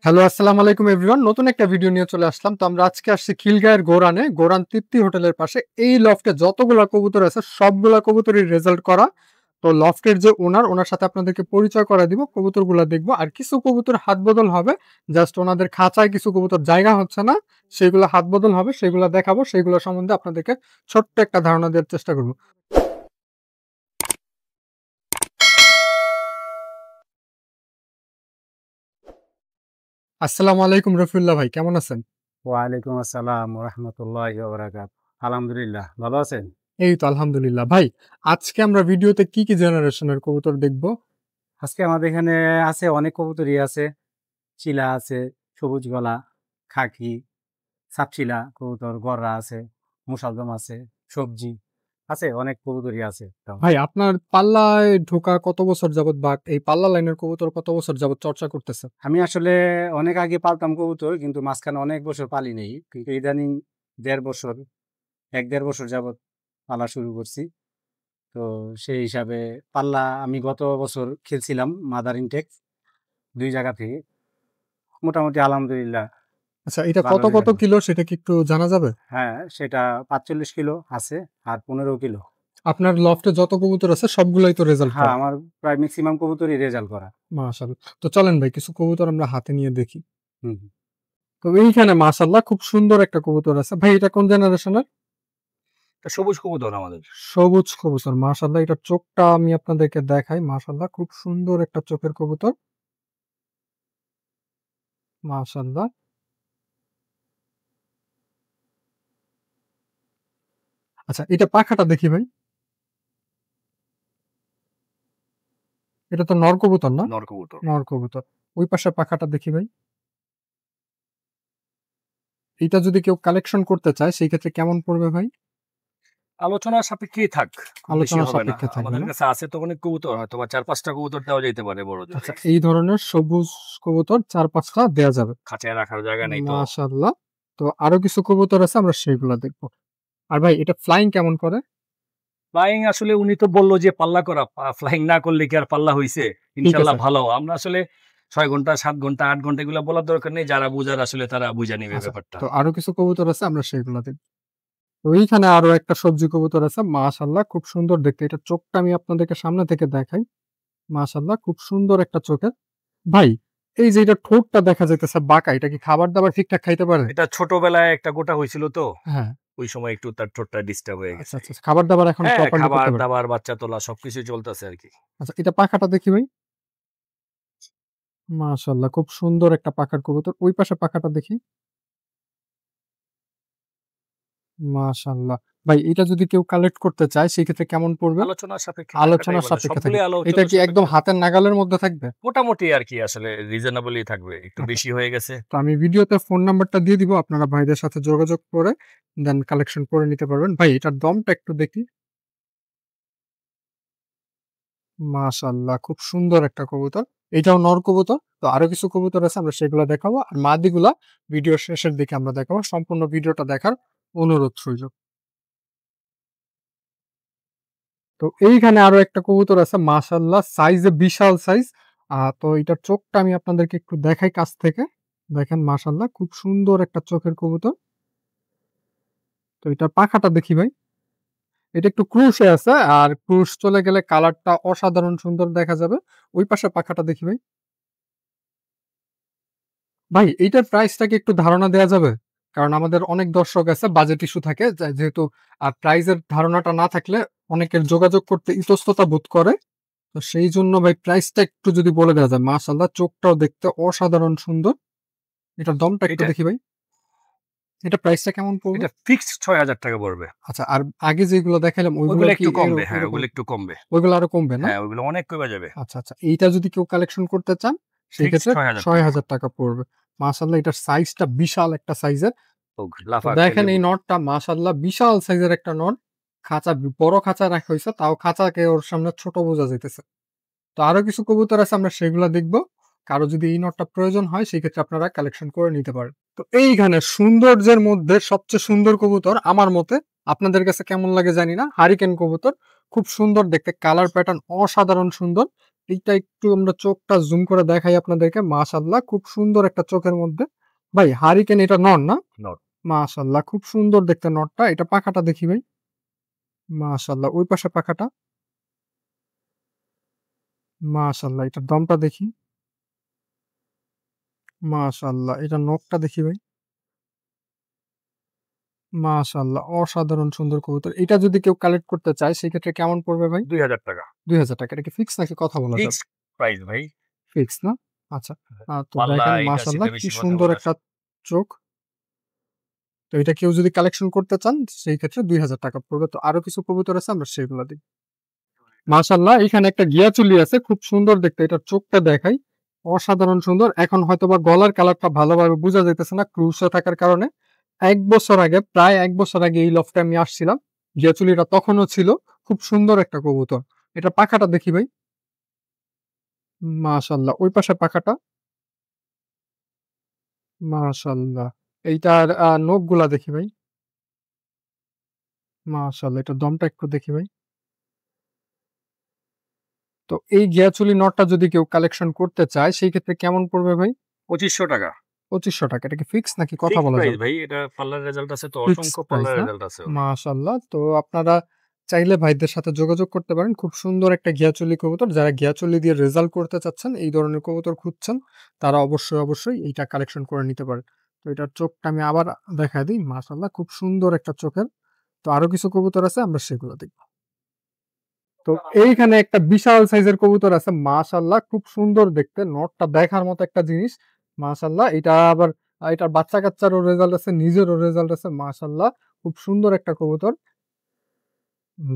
Hello, আসসালামু আলাইকুম everyone. নতুন একটা ভিডিও নিয়ে চলে আসলাম। তো আমরা আজকে আসছি খিলগাঁয়ের গোরানে, গোরান তৃপ্তি হোটেলের পাশে। এই লফটে যতগুলা কবুতর আছে সবগুলা কবুতরই রেজাল্ট করা। তো লফটের যে ওনার সাথে আপনাদেরকে পরিচয় করায় দিব। কবুতরগুলা দেখবো। আর কিছু কবুতর হাত বদল হবে। জাস্ট ওনাদের খাঁচায় কিছু কবুতর জায়গা হচ্ছে না। সেগুলো হাত বদল হবে, সেগুলো দেখাবো। সেগুলো সম্বন্ধে আপনাদেরকে ছোট্ট একটা ধারণা দেওয়ার চেষ্টা করব। আসসালামু আলাইকুম রফিউল্লাহ ভাই, কেমন আছেন? ওয়ালাইকুম আসসালাম রহমতুল্লাহ বারাকাত। আলহামদুলিল্লাহ, ভালো আছেন? এই তো আলহামদুলিল্লাহ। ভাই, আজকে আমরা ভিডিওতে কি জেনারেশনের কবুতর দেখবো? আজকে আমাদের এখানে আছে অনেক কবুতরই আছে। চিলা আছে, সবুজ গলা, খাকি, সাপচিলা কবুতর, গররা আছে, মুসালদম আছে, সবজি আছে, অনেক কবুতরই আছে। ভাই, আপনার পাল্লায় ঢোকা কত বছর যাবত বা এই পাল্লা লাইনের কবুতর কত বছর যাবত চর্চা করতেছে? আমি আসলে অনেক আগে পালতাম কবুতর, কিন্তু মাঝখানে অনেক বছর পালি নেই, কিন্তু ইদানিং 1.5 বছর, 1-1.5 বছর যাবত পালা শুরু করছি। তো সেই হিসাবে পাল্লা আমি গত বছর খেলছিলাম মাদার ইনটেক 2 জায়গা থেকে। মোটামুটি আলহামদুলিল্লাহ আচ্ছা, এটা ভালো কত রেজাল্ট। কিলো সেটা কি একটু জানা যাবে? হ্যাঁ, সেটা 45 কিলো আছে আর 15 কিলো। আপনার লফটে যত কবুতর আছে সবগুলাই তো রেজাল্ট হ্যাঁ, করা? আমার প্রায় ম্যাক্সিমাম কবুতরই রেজাল্ট করা। মাশাআল্লাহ। তো চলেন ভাই, কিছু কবুতর আমরা হাতে নিয়ে দেখি। হুম, হুম। তো এইখানে মাশাআল্লাহ খুব সুন্দর একটা কবুতর আছে। ভাই, এটা কোন জেনারেশনের? এটা সবুজ কবুতর আমাদের। সবুজ কবুতর। মাশাআল্লাহ, এটার চোখটা আমি আপনাদেরকে দেখাই। মাশাআল্লাহ, খুব সুন্দর একটা চোখের কবুতর। মাশাআল্লাহ। আচ্ছা, এটা পাখাটা দেখি ভাই। এটা তো নর কবুতর না? নর কবুতর। নর কবুতর। ওই পাশের পাখাটা দেখি ভাই। এটা যদি কেউ কালেকশন করতে চায় সেই ক্ষেত্রে কেমন পড়বে ভাই? আলোচনার সাপেক্ষেই থাক। খুব বেশি আলোচনা হবে না। সাপেক্ষে থাকবে আমাদের না? কাছে আছে তো অনেক কবুতর, হয়তোবা ৪-৫ টা কবুতর দেওয়া যাইতে পারে বড় জোর। আচ্ছা, এই ধরনের সবুজ কবুতর ৪-৫ টা দেয়া যাবে। খাঁচায় রাখার জায়গা নেই তো। মাশাআল্লাহ। তো আরো কিছু কবুতর আছে, আমরা সেগুলা দেখব। আর ভাই, এটা ফ্লাইং কেমন করে? ফ্লাইং আসলে উনি তো বলল যে পাল্লা করা। ফ্লাইং না করলে কি আর পাল্লা হইছে? ঠিক ইনশাআল্লাহ আছে। ভালো। আমরা আসলে ৬ ঘন্টা, ৭ ঘন্টা, ৮ ঘন্টা এগুলা বলার দরকার নেই। যারা বুঝার আসলে তারা বুঝা নিবে আচ্ছা, ব্যাপারটা। তো আরো কিছু কবুতর আছে, আমরা সেগুলা দেখব। তো এইখানে আরো একটা সবজি কবুতর আছে। মাশাআল্লাহ, খুব সুন্দর দেখতে। এটার চোখটা আমি আপনাদেরকে সামনে থেকে দেখাই। মাশাআল্লাহ, খুব সুন্দর একটা চোখের। ভাই, এই যে এটার ঠোঁটটা দেখা যাইতেছে বাঁকা, এটা কি খাবার-দাবার ঠিকঠাক খাইতে পারে? এটা ছোটবেলায় একটা গোটা হইছিল তো। হ্যাঁ। ওই সময় একটু তার ঠোঁটটা ডিস্টার্ব হয়ে আচ্ছা, গেছে। আচ্ছা। খাবার-দাবার এখন হ্যাঁ, প্রপারলি করতে পারে? খাবার-দাবার, বাচ্চা তোলা সবকিছুই চলতেছে আরকি। আচ্ছা, এটা পাখাটা দেখি ভাই। মাশাআল্লাহ, খুব সুন্দর একটা পাখার কবুতর। ওই পাশে পাখাটা দেখি। মাশাআল্লাহ। ভাই, এটা যদি কেউ কালেক্ট করতে চায় সেক্ষেত্রে কেমন পড়বে? আলোচনার সাপেক্ষে থাকাটাই আলোচনার ভালো। সাপেক্ষে থাকে। সবগুলোই এটা আলোচনার কি একদম সাপেক্ষে। হাতের নাগালের মধ্যে থাকবে? মোটামুটি আরকি আসলে রিজনেবলই থাকবে। একটু আচ্ছা। বেশি হয়ে গেছে। তো আমি ভিডিওতে ফোন নাম্বারটা দিয়ে দিব। আপনারা ভাইদের সাথে যোগাযোগ করে দেন কালেকশন করে নিতে পারবেন। ভাই, এটার দমটা একটু দেখি। মাশাআল্লাহ, খুব সুন্দর একটা কবুতর। এটাও নর কবুতর। তো আরো কিছু কবুতর আছে, আমরা সেগুলা দেখাবো। আর মাদিগুলা ভিডিওর শেষের দিকে আমরা দেখাবো। সম্পূর্ণ ভিডিওটা দেখার অনুরোধ রইল। তো এইখানে আরো একটা কবুতর আছে। মাশাআল্লাহ, সাইজে বিশাল সাইজ। তো এটার চোখটা আমি আপনাদেরকে একটু দেখাই কাছ থেকে। দেখেন, মাশাআল্লাহ, খুব সুন্দর একটা চোখের কবুতর। তো এটার পাখাটা দেখি ভাই। এটা একটু ক্রুশে আছে। আর ক্রুশ চলে গেলে কালারটা অসাধারণ সুন্দর দেখা যাবে। ওই পাশে পাখাটা দেখি ভাই। ভাই, এইটার প্রাইসটা কি একটু ধারণা দেয়া যাবে? কারণ আমাদের অনেক দর্শক আছে, বাজেট ইস্যু থাকে। যেহেতু প্রাইজের ধারণাটা না থাকলে অনেকের যোগাযোগ করতে ইতস্ততা বোধ করে। তো সেইজন্য ভাই প্রাইসটা একটু যদি বলে দেওয়া যায়। মাশাআল্লাহ, চোখটাও দেখতে অসাধারণ সুন্দর। এটার দমটা একটু এটা দেখি ভাই। এটা প্রাইসটা কেমন পড়বে? এটা ফিক্সড ৳৬,০০০ পড়বে। আচ্ছা, আর আগে যেগুলো দেখাইলাম ওইগুলো ওইগুলো কি একটু কমবে। হ্যাঁ, এরকম? ওগুলো একটু কমবে। ওইগুলো আরো কমবে না? হ্যাঁ, ওইগুলো অনেক কইমা যাবে। আচ্ছা, আচ্ছা। এইটা যদি কেউ কালেকশন করতে চান সেই ফিক্সড ক্ষেত্রে ৳৬,০০০। ৳৬,০০০ পড়বে। মাশাআল্লাহ, এটার সাইজটা বিশাল একটা সাইজের। তো লাফা দেখেন, খেলে এই নটটা মাশাআল্লাহ বিশাল সাইজের একটা নট। বড় খাঁচায় রাখা হইছে, তাও খাঁচাকে ওর সামনে ছোট বোঝা যাইতেছে। তো আরো কিছু কবুতর আছে, আমরা সেগুলা দেখব। কারো যদি এই নটটা প্রয়োজন হয় সেক্ষেত্রে আপনারা কালেকশন করে নিতে পারেন। তো এইখানে সৌন্দর্যের মধ্যে সবচেয়ে সুন্দর কবুতর আমার মতে, আপনাদের কাছে কেমন লাগে জানি না, হারিকেন কবুতর। খুব সুন্দর দেখতে, কালার প্যাটার্ন অসাধারণ সুন্দর। এইটা একটু আমরা চোখটা জুম করে দেখাই আপনাদেরকে। মাশাআল্লাহ খুব সুন্দর একটা চোখের মধ্যে। ভাই হারিকেন এটা নর না? নর। মাশাআল্লাহ খুব সুন্দর দেখতে নরটা। এটা পাখাটা দেখি ভাই। মাশাআল্লাহ ওই পাশে পাখাটা। মাশাআল্লাহ এটার দমটা দেখি। মাশাআল্লাহ এটার নখটা দেখি ভাই। মাশাআল্লাহ অসাধারণ সুন্দর কবুতর। এটা যদি কেউ কালেক্ট করতে চায় সেক্ষেত্রে কেমন পড়বে ভাই? ৳২,০০০। ৳২,০০০। এটা কি ফিক্স নাকি কথা বলা যাবে? ফিক্সড প্রাইস ভাই। ফিক্স না? আচ্ছা। তো পাল্লা দেখেন এইটার মাশাআল্লাহ চাইতে কি বেশি কথা সুন্দর বলার একটা চোখ। তো এটা কেউ যদি কালেকশন করতে চান সেই ক্ষেত্রে ৳২,০০০ পড়বে। তো আরো কিছু কবুতর আছে আমরা সেগুলা দেখি। মাশাআল্লাহ এখানে একটা গিয়াচুলি আছে খুব সুন্দর দেখতে। এটার চোখটা দেখাই। অসাধারণ সুন্দর। এখন হয়তোবা গলার কালারটা ভালোভাবে বোঝা যাইতেছে না ক্রুশে থাকার কারণে। ১ বছর আগে, প্রায় ১ বছর আগে এই লফটে আমি আসছিলাম। গিয়াচুলিটা তখনও ছিল। খুব সুন্দর একটা কবুতর। এটার পাখাটা দেখি ভাই। মাশাআল্লাহ ওই পাশের পাখাটা। মাশাআল্লাহ। এইটার নখগুলা দেখি ভাই। মাশাআল্লাহ এটার দমটা একটু দেখি ভাই। তো এই গিয়াচুলি নটটা যদি কেউ কালেকশন করতে চায় সেই ক্ষেত্রে কেমন পড়বে ভাই? ৳২৫০০। ৳২৫০০। এটা কি ফিক্স নাকি কথা ফিক্সড বলা প্রাইস যাবে? ভাই। এটা পাল্লার রেজাল্ট আছে তো, ফিক্সড অসংখ্য প্রাইস পাল্লার না? রেজাল্ট আছে ওর। মাশাআল্লাহ। তো আপনারা চাইলে ভাইদের সাথে যোগাযোগ করতে পারেন। খুব সুন্দর একটা গিয়াচুলি কবুতর। যারা গিয়াচুলি দিয়ে রেজাল্ট করতে চাচ্ছেন, এই ধরনের কবুতর খুঁজছেন, তারা অবশ্যই এইটা কালেকশন করে নিতে পারেন। তো এটার চোখটা আমি আবার দেখায় দিই। মাশাআল্লাহ খুব সুন্দর একটা চোখের। তো আরো কিছু কবুতর আছে আমরা সেগুলো দেখব। তো এইখানে একটা বিশাল সাইজের কবুতর আছে। মাশাআল্লাহ খুব সুন্দর দেখতে। নটটা দেখার মতো একটা জিনিস। মাশাআল্লাহ এটা আবার এটার বাচ্চা-কাচ্চারও রেজাল্ট আছে, নিজেরও রেজাল্ট আছে। মাশাআল্লাহ খুব সুন্দর একটা কবুতর।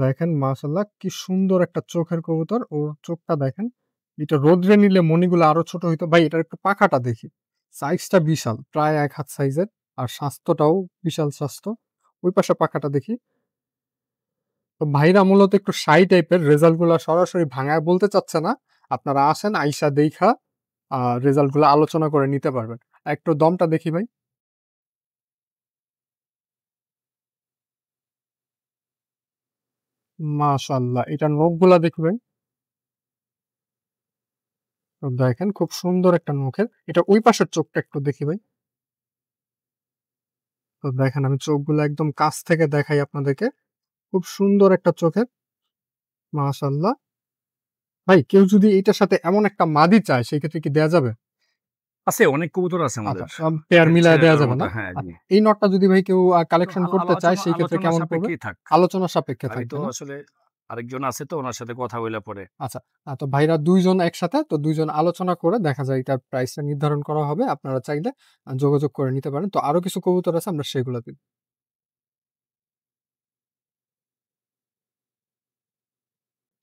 দেখেন মাশাআল্লাহ কি সুন্দর একটা চোখের কবুতর। ওর চোখটা দেখেন। এটা রোদ্রে নিলে মণিগুলো আরো ছোট হইতো। ভাই এটার একটু পাখাটা দেখি। সাইজটা বিশাল। প্রায় ১ হাত সাইজের। আর স্বাস্থ্যটাও বিশাল স্বাস্থ্য। ওই পাশে পাখাটা দেখি। তো ভাইরা মূলত একটু শাই টাইপের, রেজাল্ট গুলা সরাসরি ভাঙায় বলতে চাচ্ছে না। আপনারা আসেন আইসা দেইখা রেজাল্ট গুলা আলোচনা করে নিতে পারবেন। একটু দমটা দেখি ভাই। মাশাআল্লাহ এটার নখগুলা দেখি ভাই। তো দেখেন খুব সুন্দর একটা নখের। এটা ওই পাশের চোখটা একটু দেখি ভাই। তো দেখেন আমি চোখগুলা একদম কাছ থেকে দেখাই আপনাদেরকে। খুব সুন্দর একটা চোখের। মাশাআল্লাহ। ভাই কেউ যদি এটার সাথে এমন একটা মাদি চায় সেক্ষেত্রে কি দেয়া যাবে? আছে, অনেক কবুতর আছে আচ্ছা, আমাদের। পেয়ার মিলায় ছেড়ে দেয়া দেওয়ার যাবে মতো, না? হ্যাঁ, জি। এই নটটা যদি ভাই কেউ তো কালেকশন করতে চায় সেই ক্ষেত্রে আলোচনা কেমন পড়বে? সাপেক্ষেই থাক। আলোচনা সাপেক্ষে আমি থাকবে তো না? আসলে আরেকজন আছে তো, উনার সাথে কথা বইলা পরে। আচ্ছা। তো ভাইরা ২ জন একসাথে, তো ২ জন আলোচনা করে দেখা যায় এটার প্রাইসটা নির্ধারণ করা হবে। আপনারা চাইলে যোগাযোগ করে নিতে পারেন। তো আরো কিছু কবুতর আছে আমরা সেগুলো দেখব।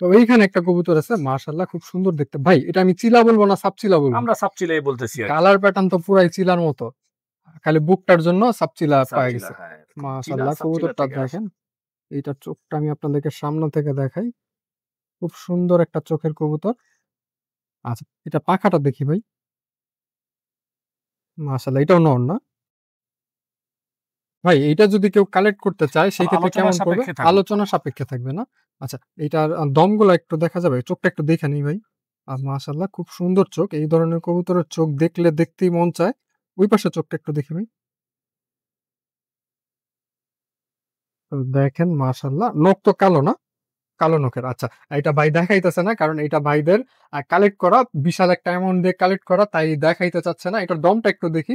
তো এইখানে একটা কবুতর আছে মাশাআল্লাহ খুব সুন্দর দেখতে। ভাই এটা আমি চিলা বলব না সাপচিলা বলব? আমরা সাপচিলাই বলতেছি আরকি। কালার প্যাটার্ন তো পুরাই চিলার মতো। খালি বুকটার জন্য সাপচিলা পাওয়া সাপচিলা, গেছে। হ্যাঁ। চিলা মাশাআল্লাহ সাপচিলা কবুতরটা থেকে আসে। দেখেন। এইটার চোখটা আমি আপনাদেরকে সামনে থেকে দেখাই। খুব সুন্দর একটা চোখের কবুতর। আচ্ছা, এটা পাখাটা দেখি ভাই। মাশাআল্লাহ এটাও নর না? ভাই এইটা যদি কেউ কালেক্ট করতে চায় সেই ক্ষেত্রে আলোচনা কেমন পড়বে? সাপেক্ষে থাকুক। আলোচনা সাপেক্ষে থাকবে না? আচ্ছা, এইটার দমগুলা একটু দেখা যাবে? চোখটা একটু দেখে নিই ভাই। মাশাআল্লাহ খুব সুন্দর চোখ। এই ধরনের কবুতরের চোখ দেখলে দেখতেই মন চায়। ওই পাশের চোখটা একটু দেখি ভাই। তো দেখেন মাশাআল্লাহ। নখ তো কালো না? কালো নখের। আচ্ছা, এটা ভাই দেখাইতেছে না। কারণ এটা ভাইদের কালেক্ট করা, বিশাল একটা অ্যামাউন্ট দিয়ে কালেক্ট করা, তাই দেখাইতে চাচ্ছে না। এটার দমটা একটু দেখি।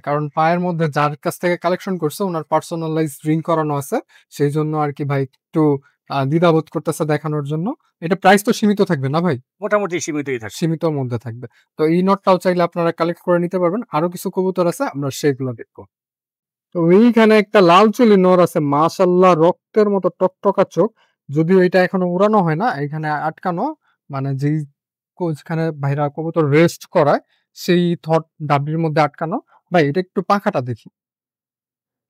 কারণ পায়ের মধ্যে যার কাছ থেকে কালেকশন করছে উনার পার্সোনালাইজড রিং করানো আছে। সেইজন্য আরকি ভাই একটু দ্বিধাবোধ করতেছে দেখানোর জন্য। এটা প্রাইস তো সীমিত থাকবে না ভাই? মোটামুটি সীমিতই থাকছে। সীমিতর মধ্যে থাকবে। তো এই নটটাও চাইলে আপনারা কালেক্ট করে নিতে পারবেন। আরো কিছু কবুতর আছে আমরা সেগুলো দেখব। তো এইখানে একটা লাল চুলি নর আছে। মাশাআল্লাহ রক্তের মতো টকটকা চোখ। যদিও এটা এখনো উড়ানো হয় না। এখানে আটকানো, মানে যেই যেখানে ভাইরা কবুতর রেস্ট করায় সেই ডাবলির মধ্যে আটকানো। ভাই এটা একটু পাখাটা দেখি।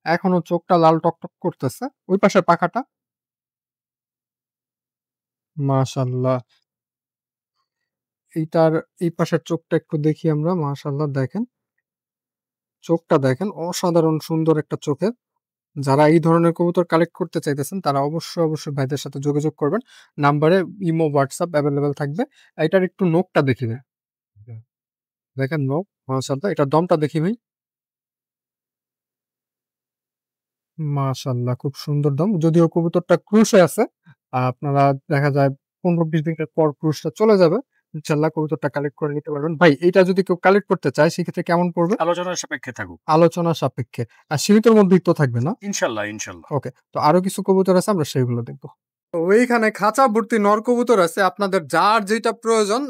এখনো চোখটা লাল টকটক করতেছে। ওই পাশের পাখাটা। মাশাআল্লাহ। এইটার এই পাশের চোখটা একটু দেখি আমরা। মাশাআল্লাহ দেখেন। চোখটা দেখেন অসাধারণ সুন্দর একটা চোখের। যারা এই ধরনের কবুতর কালেক্ট করতে চাইতেছেন তারা অবশ্যই ভাইদের সাথে যোগাযোগ করবেন। নাম্বারে ইমো, WhatsApp এভেইলেবল থাকবে। এটার একটু নোকটা দেখি ভাই। দেখেন নোক, মাশাআল্লাহ। এটার দমটা দেখি ভাই। মাশাআল্লাহ, খুব সুন্দর দম। যদিও কবুতরটা ক্রুশে আছে। আপনারা দেখা যায় ১৫-২০ দিনের পর ক্রুশটা চলে যাবে। ইনশাআল্লাহ কবুতরটা কালেক্ট করে নিতে পারবেন। ভাই এইটা যদি কেউ কালেক্ট করতে চায় সেক্ষেত্রে কেমন পড়বে? আলোচনার সাপেক্ষে থাকুক। আলোচনা সাপেক্ষে। সীমিতর মধ্যেই তো থাকবে না? ইনশাল্লাহ, ইনশাল্লাহ। ওকে। তো আরো কিছু কবুতর আছে, আমরা সেগুলো দেখব। তো এইখানে খাঁচা ভর্তি নর কবুতর আছে। আপনাদের যার যেটা প্রয়োজন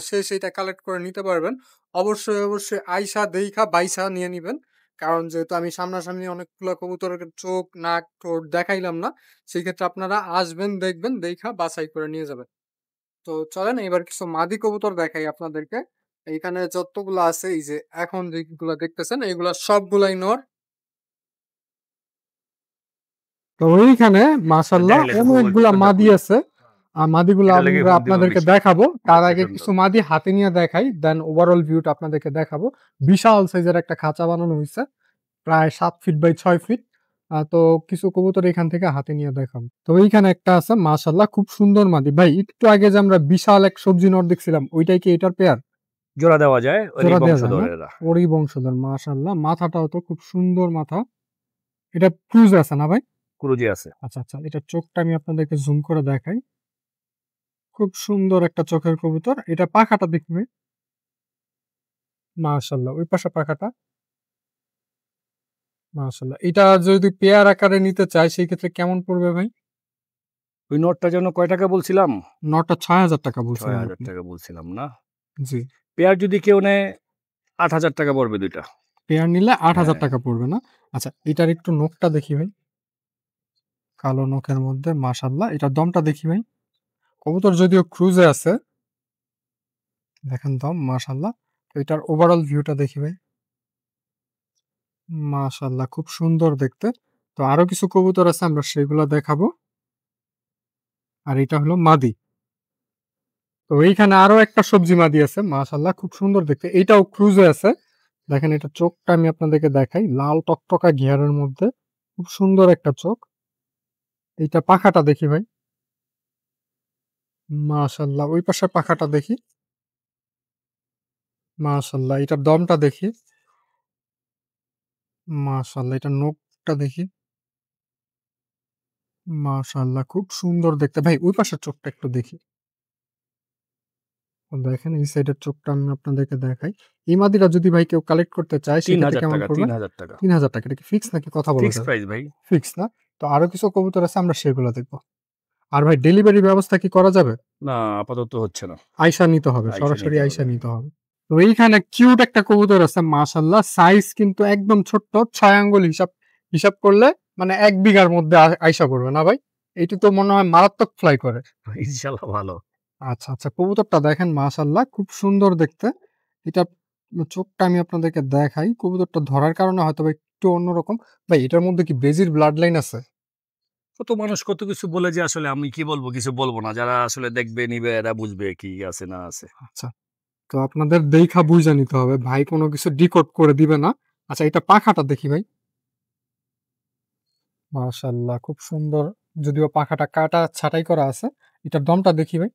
সে সেইটা কালেক্ট করে নিতে পারবেন। অবশ্যই আইসা দেইখা বাইসা নিয়ে নিবেন। কারণ যেহেতু আমি সামনাসামনি অনেকগুলা কবুতরের চোখ, নাক, ঠোঁট দেখাইলাম না। সেই ক্ষেত্রে আপনারা আসবেন, দেখবেন, দেইখা বাছাই করে নিয়ে যাবেন। তো চলেন এবার কিছু মাদি কবুতর দেখাই আপনাদেরকে। এইখানে যতগুলা আছে, এই যে এখন যেগুলা দেখতেছেন এগুলা সবগুলাই নর। তো ওইখানে মাশাআল্লাহ দেখাইলে তো বউ অনেকগুলা কবুতরটা মাদি কই? আছে। মাদিগুলা এটা লেগে আমরা ফোন দিবা আপনাদেরকে বেশি। দেখাবো। তার আগে সুন্দর। কিছু মাদি হাতে নিয়ে দেখাই। দেন ওভারঅল ভিউটা আপনাদেরকে দেখাবো। বিশাল সাইজের একটা খাঁচা বানানো হইছে। প্রায় ৭ ফিট বাই ৬ ফিট। তো কিছু কবুতর এখান থেকে হাতে নিয়ে দেখাবো। তো এইখানে একটা আছে মাশাআল্লাহ, খুব সুন্দর মাদি। ভাই একটু আগে যে আমরা বিশাল এক সবজি নর দেখছিলাম ওইটাই কি এটার পেয়ার? জোড়া দেওয়া যায়, ওরই জোড়া দেয়া যায় না? বংশধর এরা। ওরই বংশধর, মাশাআল্লাহ। মাথাটাও তো খুব সুন্দর মাথা। এটা ক্রুজ আছে না ভাই? ক্রুজে আছে। আচ্ছা। এটার চোখটা আমি আপনাদেরকে জুম করে দেখাই। খুব সুন্দর একটা চোখের কবুতর। এটা পাখাটা দেখবে। মাশাআল্লাহ। ওই পাশে পাখাটা। মাশাআল্লাহ। এটা যদি পেয়ার আকারে নিতে চায় সেই ক্ষেত্রে কেমন পড়বে ভাই? ওই নটটার জন্য কয় টাকা বলছিলাম? নটটা ৳৬,০০০ বলছিলেন আপনি। ৳৬,০০০ বলছিলাম না? জি। পেয়ার যদি কেউ নেয় ৳৮,০০০ পড়বে ২ টা। পেয়ার নিলে হ্যাঁ। ৳৮,০০০ পড়বে না? আচ্ছা, এটার একটু নখটা দেখি ভাই। কালো নখের মধ্যে মাশাআল্লাহ। এটার দমটা দেখি ভাই। কবুতর যদিও ক্রুজে আছে। দেখেন দম, মাশাআল্লাহ। তো এটার ওভারঅল ভিউটা দেখি ভাই। মাশাআল্লাহ, খুব সুন্দর দেখতে। তো আরো কিছু কবুতর আছে, আমরা সেগুলা দেখাবো। আর এটা হলো মাদি। তো এইখানে আরো একটা সবজি মাদি আছে। মাশাআল্লাহ, খুব সুন্দর দেখতে। এইটাও ক্রুজে আছে। দেখেন এটার চোখটা আমি আপনাদেরকে দেখাই। লাল টকটকা ঘিয়ারের মধ্যে। খুব সুন্দর একটা চোখ। এইটা পাখাটা দেখি ভাই। মাশাআল্লাহ, ওই পাশের পাখাটা দেখি। মাশাআল্লাহ, এটার দমটা দেখি। মাশাআল্লাহ, এটার নখটা দেখি। মাশাআল্লাহ, খুব সুন্দর দেখতে। ভাই ওই পাশের চোখটা একটু দেখি। দেখেন এই সাইডের চোখটা আমি আপনাদেরকে দেখাই। এই মাদিটা যদি ভাই কেউ কালেক্ট করতে চায় সেক্ষেত্রে কেমন ৳৩,০০০, পড়বে? ৳৩,০০০। ৳৩,০০০। এটা কি ফিক্স নাকি কথা বলা ফিক্সড যাবে? প্রাইস ভাই। ফিক্স না? তো আরো কিছু কবুতর আছে, আমরা সেগুলো দেখব। আর ভাই ডেলিভারি ব্যবস্থা কি করা যাবে? না, আপাতত হচ্ছে না। আইসা নিতে হবে, আইসা সরাসরি নিতে আইসা হবে। নিতে হবে। তো এইখানে কিউট একটা কবুতর আছে মাশাআল্লাহ। সাইজ কিন্তু একদম ছোট্ট। ৬ আঙ্গুল হিসাব করলে মানে ১ বিঘার মধ্যে আইসা পড়বে না ভাই? এটি তো মনে হয় মারাত্মক ফ্লাই করে। ইনশাআল্লাহ ভালো। আচ্ছা। কবুতরটা দেখেন মাশাআল্লাহ, খুব সুন্দর দেখতে। এটা চোখটা আমি আপনাদেরকে দেখাই। কবুতরটা ধরার কারণে হয়তোবা একটু অন্যরকম। ভাই এটার মধ্যে কি বেজির ব্লাড লাইন আছে? কত মানুষ কত কিছু বলে যে আসলে আমি কি বলবো? কিছু বলব না। যারা আসলে দেখবে নিবে এরা বুঝবে কি আছে না আছে। আচ্ছা। তো আপনাদের দেইখা বুইঝা নিতে হবে। ভাই কোন কিছু ডিকোড করে দিবে না। আচ্ছা, এটা পাখাটা দেখি ভাই। মাশাআল্লাহ, খুব সুন্দর। যদিও পাখাটা কাটা ছাঁটাই করা আছে। এটার দমটা দেখি ভাই।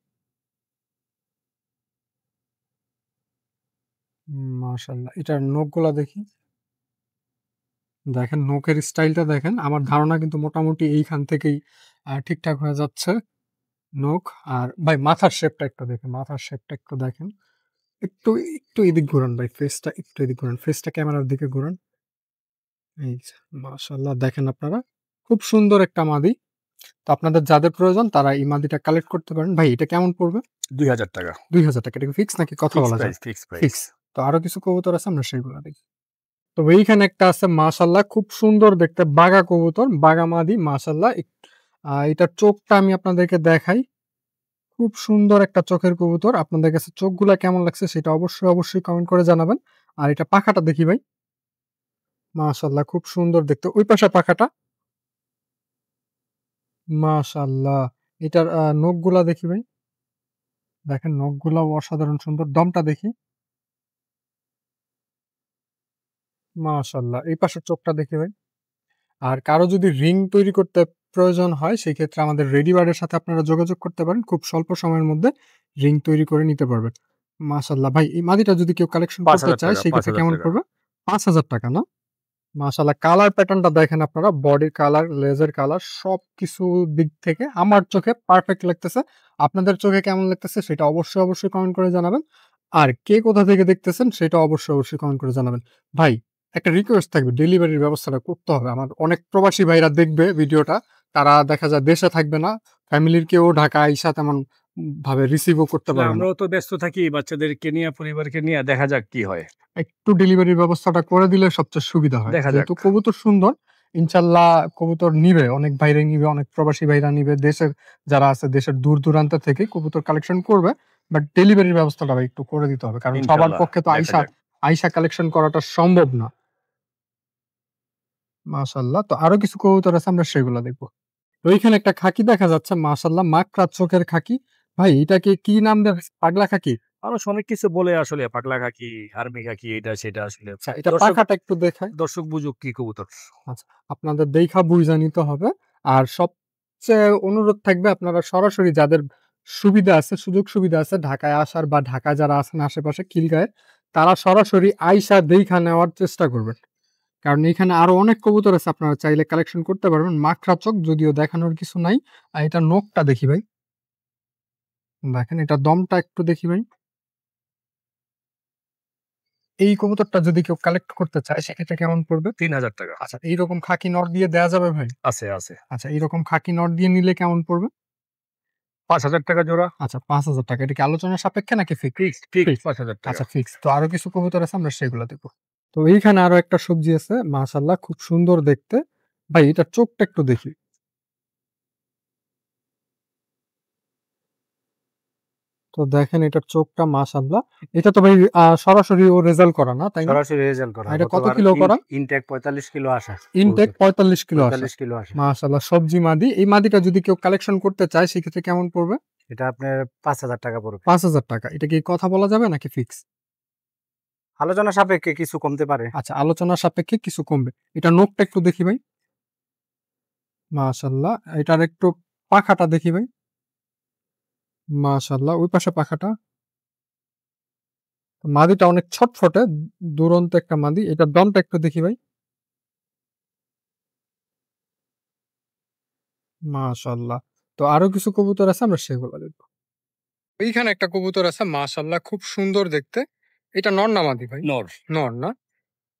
মাশাআল্লাহ, এটার নখগুলা দেখি। দেখেন নখের স্টাইলটা দেখেন। আমার ধারণা কিন্তু মোটামুটি এইখান থেকেই ঠিকঠাক হয়ে যাচ্ছে নখ। আর ভাই মাথার শেপটা একটু দেখেন। মাথার শেপটা একটু দেখেন। একটু এদিক ঘুরান ভাই, ফেসটা একটু এদিক ঘুরান। ফেসটা ক্যামেরার দিকে ঘুরান। এই যে মাশাআল্লাহ, দেখেন আপনারা। খুব সুন্দর একটা মাদি। তো আপনাদের যাদের প্রয়োজন তারা এই মাদিটা কালেক্ট করতে পারেন। ভাই এটা কেমন পড়বে? ৳২,০০০। ৳২,০০০। এটা কি ফিক্স নাকি কথা ফিক্সড বলা যায়? Price, fixed price. ফিক্স। তো আরো কিছু কবুতর আছে, আমরা সেগুলো দেখি। তো এইখানে একটা আছে মাশাআল্লাহ, খুব সুন্দর দেখতে বাঘা কবুতর, বাঘা মাদি মাশাআল্লাহ। এটার চোখটা আমি আপনাদেরকে দেখাই। খুব সুন্দর একটা চোখের কবুতর। আপনাদের কাছে চোখগুলা কেমন লাগছে সেটা অবশ্যই কমেন্ট করে জানাবেন। আর এটা পাখাটা দেখি ভাই। মাশাআল্লাহ, খুব সুন্দর দেখতে। ওই পাশের পাখাটা। মাশাআল্লাহ, এটার নখগুলা দেখি ভাই। দেখেন নখগুলাও অসাধারণ সুন্দর। দমটা দেখি। মাশাআল্লাহ, এই পাশের চোখটা দেখি ভাই। আর কারো যদি রিং তৈরি করতে প্রয়োজন হয় সেই ক্ষেত্রে আমাদের রেডি বার্ডের সাথে আপনারা যোগাযোগ করতে পারেন। খুব স্বল্প সময়ের মধ্যে রিং তৈরি করে নিতে পারবেন। মাশাআল্লাহ ভাই, এই মাদিটা যদি কেউ কালেকশন করতে ৫,০০০ চায় টাকা, সেক্ষেত্রে ৫,০০০ কেমন টাকা। পড়বে? ৫,০০০ টাকা না? মাশাআল্লাহ, কালার প্যাটার্নটা দেখেন আপনারা, বডির কালার, লেজের কালার সবকিছু দিক থেকে আমার চোখে পারফেক্ট লাগতেছে। আপনাদের চোখে কেমন লাগতেছে সেটা অবশ্যই কমেন্ট করে জানাবেন। আর কে কোথা থেকে দেখতেছেন সেটা অবশ্যই কমেন্ট করে জানাবেন। ভাই, একটা রিকোয়েস্ট থাকবে, ডেলিভারির ব্যবস্থাটা করতে হবে। আমার অনেক প্রবাসী ভাইরা দেখবে ভিডিওটা। তারা দেখা যায় দেশে থাকবে না। ফ্যামিলির কেউ ঢাকা আইসা তেমন ভাবে রিসিভও করতে আসলে পারবে না। আমরাও তো ব্যস্ত থাকি বাচ্চাদেরকে নিয়ে, পরিবারকে নিয়ে। দেখা যাক কি হয়। একটু ডেলিভারির ব্যবস্থাটা করে দিলে সবচেয়ে সুবিধা হয়। দেখা যাক। যেহেতু কবুতর সুন্দর, ইনশাআল্লাহ কবুতর নিবে, অনেক ভাইরাই নিবে, অনেক প্রবাসী ভাইরা নিবে। দেশের যারা আছে দেশের দূর-দূরান্ত থেকে কবুতর কালেকশন করবে। বাট ডেলিভারির ব্যবস্থাটা ভাই একটু করে দিতে হবে। কারণ সবার ইনশাআল্লাহ পক্ষে তো দেখা যাক। আইসা কালেকশন করাটা সম্ভব না। মাশাআল্লাহ। তো আরো কিছু কবুতর আছে, আমরা সেগুলা দেখব। তো এইখানে একটা খাকি দেখা যাচ্ছে, মাশাআল্লাহ মাকড়া চোখের খাকি। ভাই এটাকে কি নাম দেয়া হইছে? পাগলা খাকি? মানুষ অনেক কিছু বলে আসলে, পাগলা খাকি, আর্মি খাকি, এটা সেটা আসলে। আচ্ছা, এটা দর্শক পাখাটা একটু দেখায়। দর্শক বুঝুক কি কবুতর। আচ্ছা, আপনাদের দেইখা বুইঝা নিতে হবে। আর সবচেয়ে অনুরোধ থাকবে, আপনারা সরাসরি যাদের সুবিধা আছে, সুযোগ সুবিধা আছে ঢাকায় আসার বা ঢাকায় যারা আছেন আশেপাশে খিলগাঁয়ে, তারা সরাসরি আইসা দেইখা নেওয়ার চেষ্টা করবেন। কারণ এখানে আরো অনেক কবুতর আছে, আপনারা চাইলে কালেকশন করতে পারবেন। মাকড়া চোখ যদিও দেখানোর কিছু নাই। আর এটার নখটা দেখি ভাই। দেখেন এটার দমটা একটু দেখি ভাই। এই কবুতরটা যদি কেউ কালেক্ট করতে চায় সেক্ষেত্রে কেমন পড়বে? ৩,০০০ টাকা। আচ্ছা, এইরকম খাকি নর দিয়ে দেয়া যাবে ভাই? আছে, আছে। আচ্ছা, এইরকম খাকি নর দিয়ে নিলে কেমন পড়বে? ৫,০০০ টাকা জোড়া। আচ্ছা, ৫,০০০ টাকা। এটা কি আলোচনার সাপেক্ষে নাকি ফিক্সড? ফিক্সড ৫,০০০ টাকা। আচ্ছা, ফিক্সড। তো আরো কিছু কবুতর আছে, আমরা সেগুলা দেখব। তো এইখানে আরো একটা সবজি আছে, মাশাআল্লাহ খুব সুন্দর দেখতে। ভাই এটার চোখটা একটু দেখি। তো দেখেন এটার চোখটা মাশাআল্লাহ। এটা তো ভাই সরাসরি ও রেজাল্ট করা না, তাই না? সরাসরি রেজাল্ট করা। আর এটা কত গতবার কিলো করা? ইনটেক ৪৫ কিলো আসা। ইনটেক ৪৫ কিলো আসা। ৪৫ কিলো আসা। মাশাআল্লাহ, সবজি মাদি। এই মাদিটা যদি কেউ কালেকশন করতে চায় সেক্ষেত্রে কেমন পড়বে? এটা আপনার ৫,০০০ টাকা পড়বে। ৫,০০০ টাকা। এটা কি কথা বলা যাবে নাকি ফিক্স? আলোচনা সাপেক্ষে কিছু কমতে পারে। আচ্ছা, আলোচনার সাপেক্ষে কিছু কমবে। এটা নখটা একটু দেখি ভাই। মাশাআল্লাহ। এটার একটু পাখাটা দেখি ভাই। মাশাআল্লাহ, ওই পাশে পাখাটা। মাদিটা অনেক ছটফটে, দুরন্ত একটা মাদি। এটার দমটা একটু দেখি ভাই। মাশাআল্লাহ। তো আরো কিছু কবুতর আছে, আমরা সেগুলো দেখব। এইখানে একটা কবুতর আছে, মাশাআল্লাহ খুব সুন্দর দেখতে। এটা নর না মাদি ভাই? নর। নর না?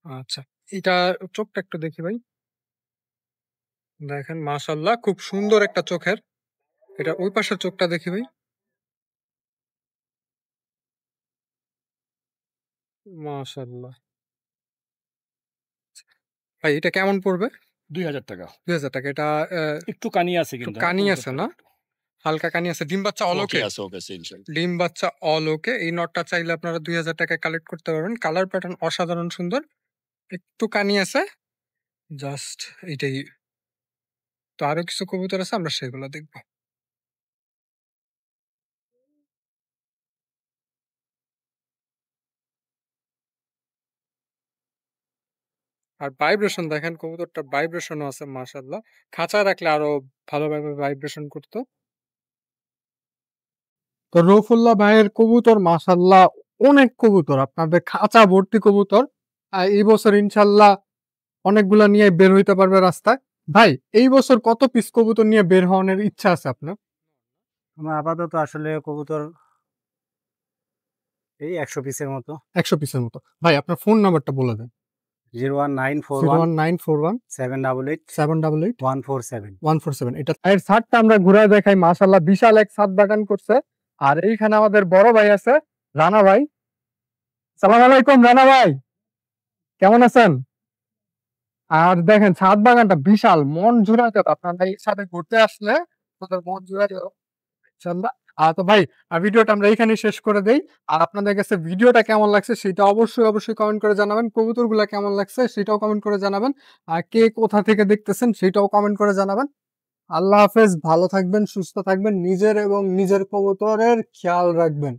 আচ্ছা। এটা চোখটা একটু দেখি ভাই। দেখেন মাশাআল্লাহ খুব সুন্দর একটা চোখের। এটা ওই পাশের চোখটা দেখি ভাই। মাশাআল্লাহ। ভাই এটা কেমন পড়বে? ২,০০০ টাকা। ২,০০০ টাকা। এটা একটু কানি আছে একটু কিন্তু। কানি আছে না? হালকা কানি আছে। ডিম বাচ্চা অল ওকে? ওকে আছে ইনশাআল্লাহ। ডিম বাচ্চা অল ওকে। এই নটটা চাইলে আপনারা ২,০০০ টাকায় কালেক্ট করতে পারবেন। কালার প্যাটার্ন অসাধারণ সুন্দর। একটু কানি আছে। জাস্ট এইটাই। তো আরো কিছু কবুতর আছে, আমরা সেগুলো দেখব। আর ভাইব্রেশন দেখেন, কবুতরটার ভাইব্রেশনও আছে মাশাআল্লাহ। খাঁচায় রাখলে আরো ভালোভাবে ভাইব্রেশন করতো। তো রৌফুল্লাহ ভাইয়ের কবুতর মাশাআল্লাহ অনেক কবুতর, আপনাদের খাঁচা ভর্তি কবুতর। এই বছর ইনশাআল্লাহ অনেকগুলা নিয়ে বের হইতে পারবে রাস্তায়। ভাই এই বছর কত পিস কবুতর নিয়ে বের হওয়ার ইচ্ছা আছে আপনার? আমার আপাতত আসলে কবুতর এই ১০০ পিসের মতো। ১০০ পিসের মতো। ভাই আপনার ফোন নাম্বারটা বলে দেন। 01941 01941 788 788 147। 147। এটা এর ছাদটা আমরা ঘুরায় দেখাই, মাশাআল্লাহ বিশাল এক ছাদ বাগান করছে। আর এইখানে আমাদের বড় ভাই আছে, রানা ভাই। সালাম আলাইকুম রানা ভাই, কেমন আছেন? আর দেখেন ছাদ বাগানটা বিশাল, মন জুড়াতে আপনারা এই সাথে ঘুরতে আসলে আপনাদের মন জুড়ে যাবে ইনশাআল্লাহ। তো ভাই ভিডিওটা আমরা এখানেই শেষ করে দেই। আর আপনাদের কাছে ভিডিওটা কেমন লাগছে সেটা অবশ্যই কমেন্ট করে জানাবেন। কবুতরগুলা কেমন লাগছে সেটাও কমেন্ট করে জানাবেন। আর কে কোথা থেকে দেখতেছেন সেটাও কমেন্ট করে জানাবেন। আল্লাহ হাফেজ, ভালো থাকবেন, সুস্থ থাকবেন, নিজের এবং নিজের কবুতরের খেয়াল রাখবেন।